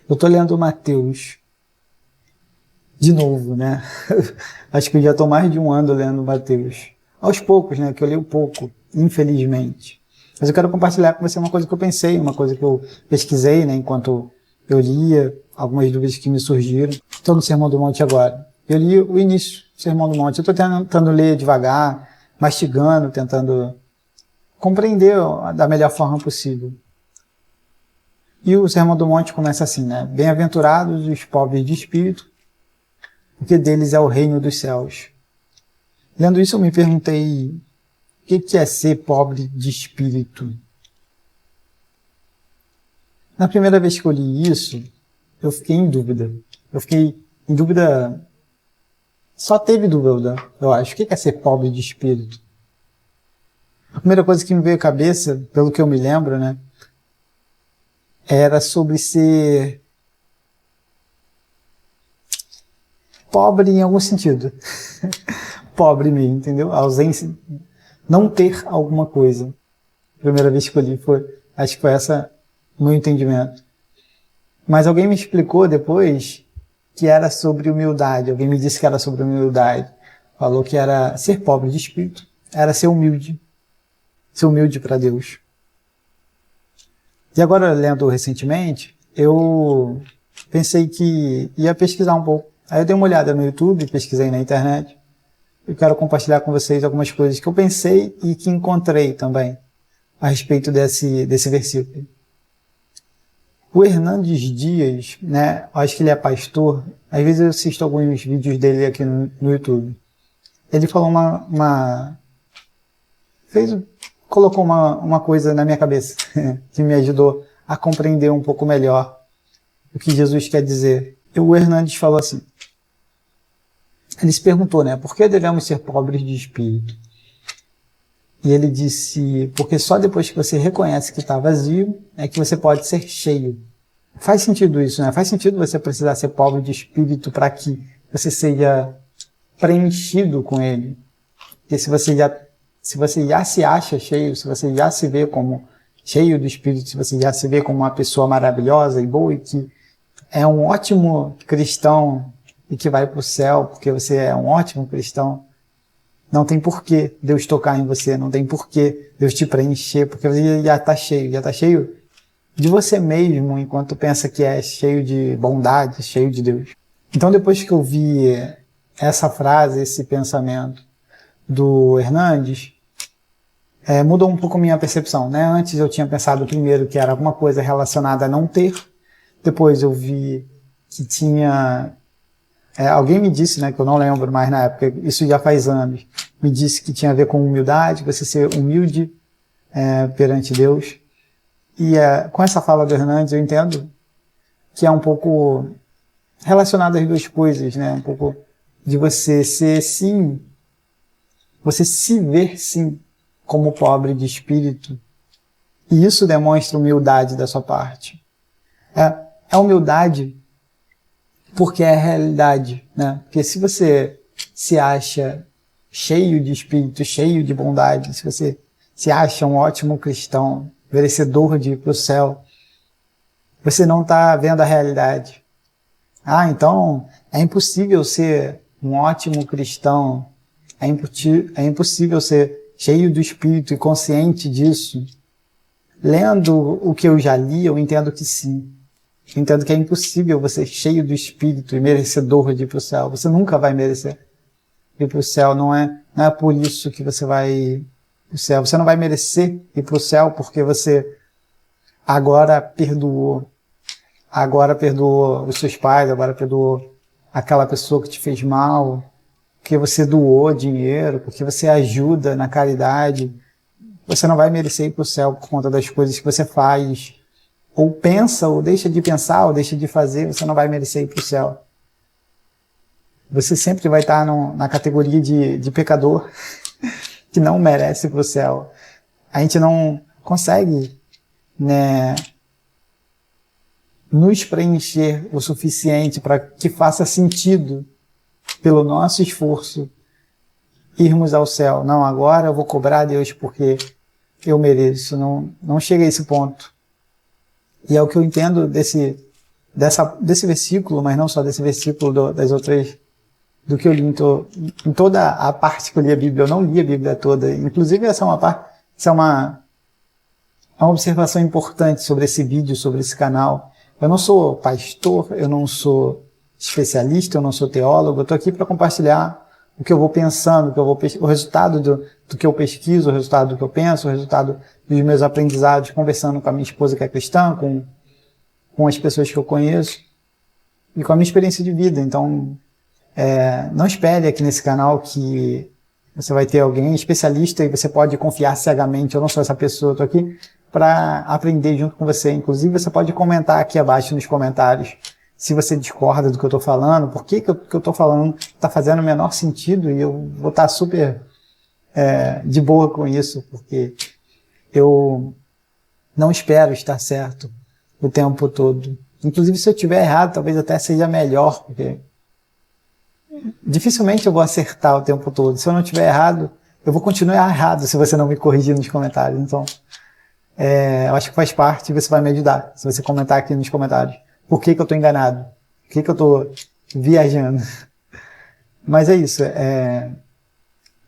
Eu estou lendo Mateus de novo, né? Acho que eu já estou mais de um ano lendo Mateus. Aos poucos, né? Que eu leio pouco, infelizmente. Mas eu quero compartilhar com você uma coisa que eu pensei, uma coisa que eu pesquisei, né? Enquanto eu lia, algumas dúvidas que me surgiram. Estou no Sermão do Monte agora. Eu li o início do Sermão do Monte. Eu estou tentando ler devagar, mastigando, tentando compreender da melhor forma possível. E o Sermão do Monte começa assim, né? Bem-aventurados os pobres de espírito, porque deles é o reino dos céus. Lendo isso, eu me perguntei, o que é ser pobre de espírito? Na primeira vez que eu li isso, eu fiquei em dúvida. Eu fiquei em dúvida, só teve dúvida, eu acho. O que é ser pobre de espírito? A primeira coisa que me veio à cabeça, pelo que eu me lembro, né? Era sobre ser pobre em algum sentido. Pobre mesmo, entendeu? A ausência, não ter alguma coisa. A primeira vez que eu li acho que foi essa o meu entendimento. Mas alguém me explicou depois que era sobre humildade. Alguém me disse que era sobre humildade. Falou que era ser pobre de espírito, era ser humilde. Ser humilde para Deus. E agora, lendo recentemente, eu pensei que ia pesquisar um pouco. Aí eu dei uma olhada no YouTube, pesquisei na internet. Eu quero compartilhar com vocês algumas coisas que eu pensei e que encontrei também a respeito desse versículo. O Hernandes Dias, né, acho que ele é pastor, às vezes eu assisto alguns vídeos dele aqui no YouTube. Ele falou colocou uma coisa na minha cabeça que me ajudou a compreender um pouco melhor o que Jesus quer dizer. O Hernandes falou assim, ele se perguntou, né, por que devemos ser pobres de espírito? E ele disse, porque só depois que você reconhece que está vazio, é que você pode ser cheio. Faz sentido isso, né? Faz sentido você precisar ser pobre de espírito para que você seja preenchido com ele. Porque se você já se acha cheio, se você já se vê como cheio do Espírito, se você já se vê como uma pessoa maravilhosa e boa e que é um ótimo cristão e que vai para o céu porque você é um ótimo cristão, não tem porquê Deus tocar em você, não tem porquê Deus te preencher, porque você já está cheio de você mesmo, enquanto pensa que é cheio de bondade, cheio de Deus. Então depois que eu vi essa frase, esse pensamento do Hernandes, mudou um pouco minha percepção, né? Antes eu tinha pensado primeiro que era alguma coisa relacionada a não ter, depois eu vi que tinha... alguém me disse, né, que eu não lembro mais na época, isso já faz anos, me disse que tinha a ver com humildade, você ser humilde perante Deus. E com essa fala do Hernandes eu entendo que é um pouco relacionado às duas coisas, né? Um pouco de você ser sim, você se ver sim como pobre de espírito. E isso demonstra humildade da sua parte. É humildade porque é a realidade, né? Porque se você se acha cheio de espírito, cheio de bondade, se você se acha um ótimo cristão, merecedor de ir para o céu, você não está vendo a realidade. Então é impossível ser um ótimo cristão, é impossível ser cheio do Espírito e consciente disso. Lendo o que eu já li, eu entendo que sim. Eu entendo que é impossível você ser cheio do Espírito e merecedor de ir para o céu. Você nunca vai merecer ir para o céu. Não é por isso que você vai para o céu. Você não vai merecer ir para o céu porque você agora perdoou os seus pais, agora perdoou aquela pessoa que te fez mal, porque você doou dinheiro, porque você ajuda na caridade. Você não vai merecer ir para o céu por conta das coisas que você faz, ou pensa, ou deixa de pensar, ou deixa de fazer, você não vai merecer ir para o céu. Você sempre vai estar na categoria de pecador que não merece ir para o céu. A gente não consegue, né, nos preencher o suficiente para que faça sentido, pelo nosso esforço, irmos ao céu. Não, agora eu vou cobrar a Deus porque eu mereço. Não chega a esse ponto. E é o que eu entendo desse desse versículo, mas não só desse versículo, das outras, do que eu li em toda a parte que eu li a Bíblia. Eu não li a Bíblia toda. Inclusive, essa é uma observação importante sobre esse vídeo, sobre esse canal. Eu não sou pastor, eu não sou especialista, eu não sou teólogo. Eu estou aqui para compartilhar o que eu vou pensando, o resultado do que eu pesquiso, o resultado do que eu penso, o resultado dos meus aprendizados, conversando com a minha esposa que é cristã, com as pessoas que eu conheço e com a minha experiência de vida. Então, não espere aqui nesse canal que você vai ter alguém especialista e você pode confiar cegamente. Eu não sou essa pessoa, eu estou aqui para aprender junto com você. Inclusive, você pode comentar aqui abaixo nos comentários se você discorda do que eu estou falando, por que eu estou falando está fazendo o menor sentido, e eu vou estar super de boa com isso, porque eu não espero estar certo o tempo todo. Inclusive, se eu estiver errado, talvez até seja melhor, porque dificilmente eu vou acertar o tempo todo. Se eu não estiver errado, eu vou continuar errado se você não me corrigir nos comentários. Então, eu acho que faz parte e você vai me ajudar se você comentar aqui nos comentários. Por que eu estou enganado? Por que eu estou viajando? Mas é isso.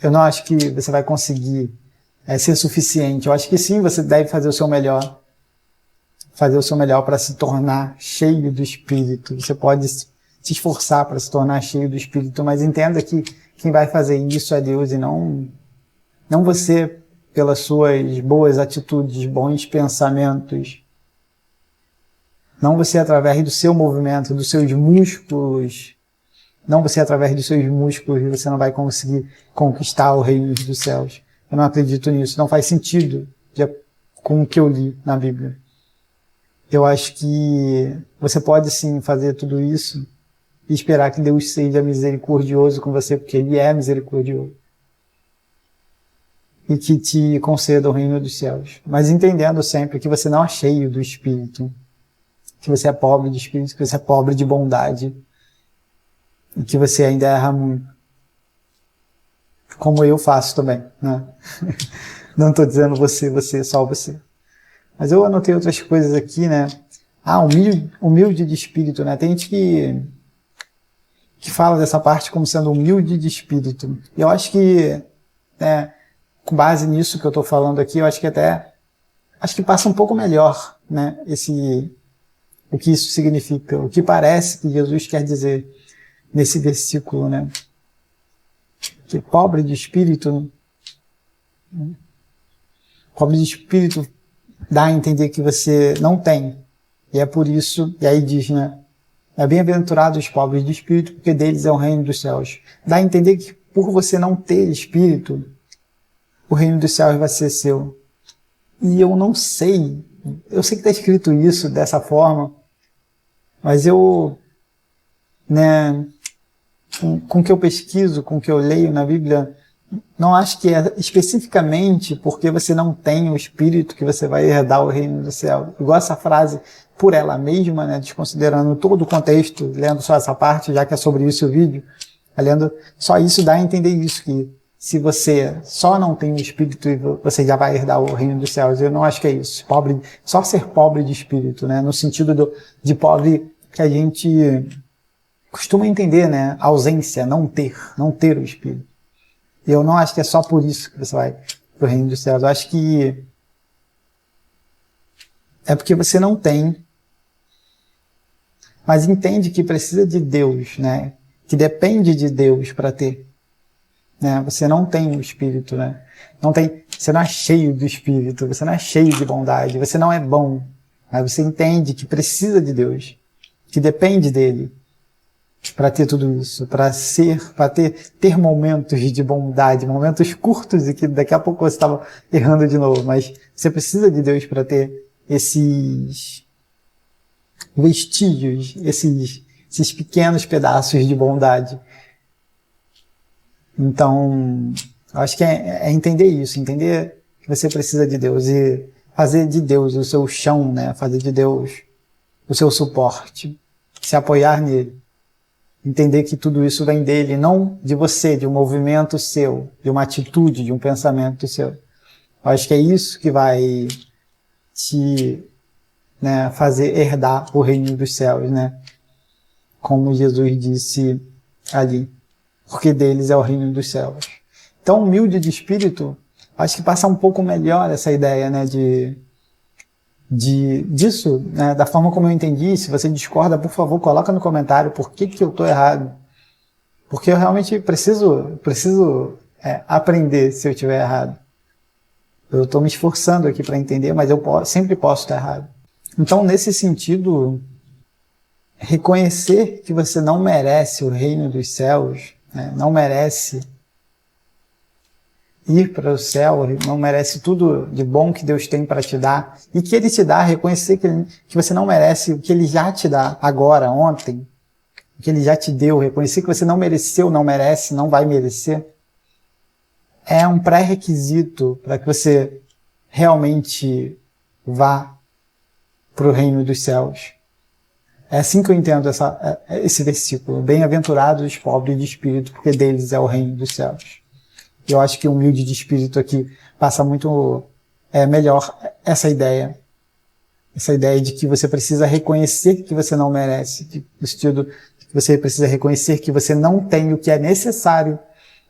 Eu não acho que você vai conseguir ser suficiente. Eu acho que sim, você deve fazer o seu melhor. Fazer o seu melhor para se tornar cheio do Espírito. Você pode se esforçar para se tornar cheio do Espírito, mas entenda que quem vai fazer isso é Deus e não você, pelas suas boas atitudes, bons pensamentos. Não você através do seu movimento, dos seus músculos. Não você através dos seus músculos você não vai conseguir conquistar o reino dos céus. Eu não acredito nisso. Não faz sentido com o que eu li na Bíblia. Eu acho que você pode sim fazer tudo isso e esperar que Deus seja misericordioso com você, porque Ele é misericordioso. E que te conceda o reino dos céus. Mas entendendo sempre que você não é cheio do Espírito. Que você é pobre de espírito, que você é pobre de bondade e que você ainda erra muito. Como eu faço também, né? Não estou dizendo você, só você. Mas eu anotei outras coisas aqui, né? Humilde de espírito, né? Tem gente que fala dessa parte como sendo humilde de espírito. E eu acho que, com base nisso que eu estou falando aqui, eu acho que passa um pouco melhor, né? O que isso significa, o que parece que Jesus quer dizer nesse versículo, né? Que pobre de espírito dá a entender que você não tem. E é por isso, e aí diz, né? Bem-aventurados os pobres de espírito, porque deles é o reino dos céus. Dá a entender que por você não ter espírito, o reino dos céus vai ser seu. E eu não sei. Eu sei que está escrito isso dessa forma, mas eu, com o que eu pesquiso, com o que eu leio na Bíblia, não acho que é especificamente porque você não tem o Espírito que você vai herdar o reino do céu. Igual essa frase, por ela mesma, né, desconsiderando todo o contexto, lendo só essa parte, já que é sobre isso o vídeo, lendo só isso dá a entender isso, que se você só não tem o Espírito, você já vai herdar o reino dos céus. Eu não acho que é isso. Só ser pobre de Espírito, né? No sentido de pobre que a gente costuma entender, né? Ausência, não ter o Espírito. E eu não acho que é só por isso que você vai para o reino dos céus. Eu acho que é porque você não tem, mas entende que precisa de Deus, né? Que depende de Deus para ter. Né? Você não tem o Espírito, né? Você não é cheio do Espírito, você não é cheio de bondade, você não é bom. Mas você entende que precisa de Deus, que depende dele para ter tudo isso, para ter momentos de bondade, momentos curtos e que daqui a pouco você estava errando de novo, mas você precisa de Deus para ter esses vestígios, esses pequenos pedaços de bondade. Então, eu acho que é entender isso, entender que você precisa de Deus e fazer de Deus o seu chão, né? Fazer de Deus o seu suporte, se apoiar nele. Entender que tudo isso vem dele, não de você, de um movimento seu, de uma atitude, de um pensamento seu. Eu acho que é isso que vai te né, fazer herdar o reino dos céus, né? Como Jesus disse ali, porque deles é o reino dos céus. Então, humilde de espírito, acho que passa um pouco melhor essa ideia, né, disso, né, da forma como eu entendi. Se você discorda, por favor, coloca no comentário por que eu estou errado. Porque eu realmente preciso aprender se eu estiver errado. Eu estou me esforçando aqui para entender, mas eu sempre posso estar errado. Então, nesse sentido, reconhecer que você não merece o reino dos céus, né, não merece ir para o céu, não merece tudo de bom que Deus tem para te dar, e que Ele te dá, reconhecer que você não merece o que Ele já te dá agora, ontem, o que Ele já te deu, reconhecer que você não mereceu, não merece, não vai merecer, é um pré-requisito para que você realmente vá para o reino dos céus. É assim que eu entendo esse versículo. Bem-aventurados os pobres de espírito, porque deles é o reino dos céus. Eu acho que o humilde de espírito aqui passa muito melhor essa ideia. Essa ideia de que você precisa reconhecer que você não merece, no sentido que você precisa reconhecer que você não tem o que é necessário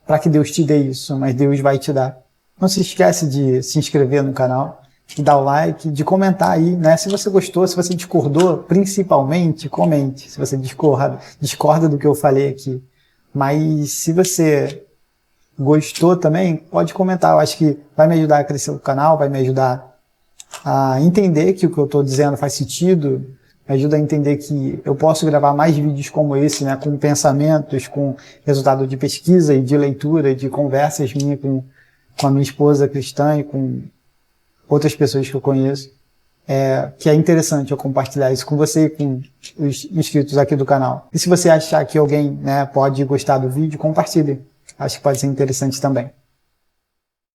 para que Deus te dê isso, mas Deus vai te dar. Não se esquece de se inscrever no canal, de dar o like, de comentar aí, né? Se você gostou, se você discordou, principalmente, comente. Se você discorda do que eu falei aqui. Mas se você gostou também, pode comentar. Eu acho que vai me ajudar a crescer o canal, vai me ajudar a entender que o que eu estou dizendo faz sentido, me ajuda a entender que eu posso gravar mais vídeos como esse, né, com pensamentos, com resultado de pesquisa e de leitura, de conversas minhas com a minha esposa cristã e com outras pessoas que eu conheço, que é interessante eu compartilhar isso com você e com os inscritos aqui do canal. E se você achar que alguém, né, pode gostar do vídeo, compartilhe. Acho que pode ser interessante também.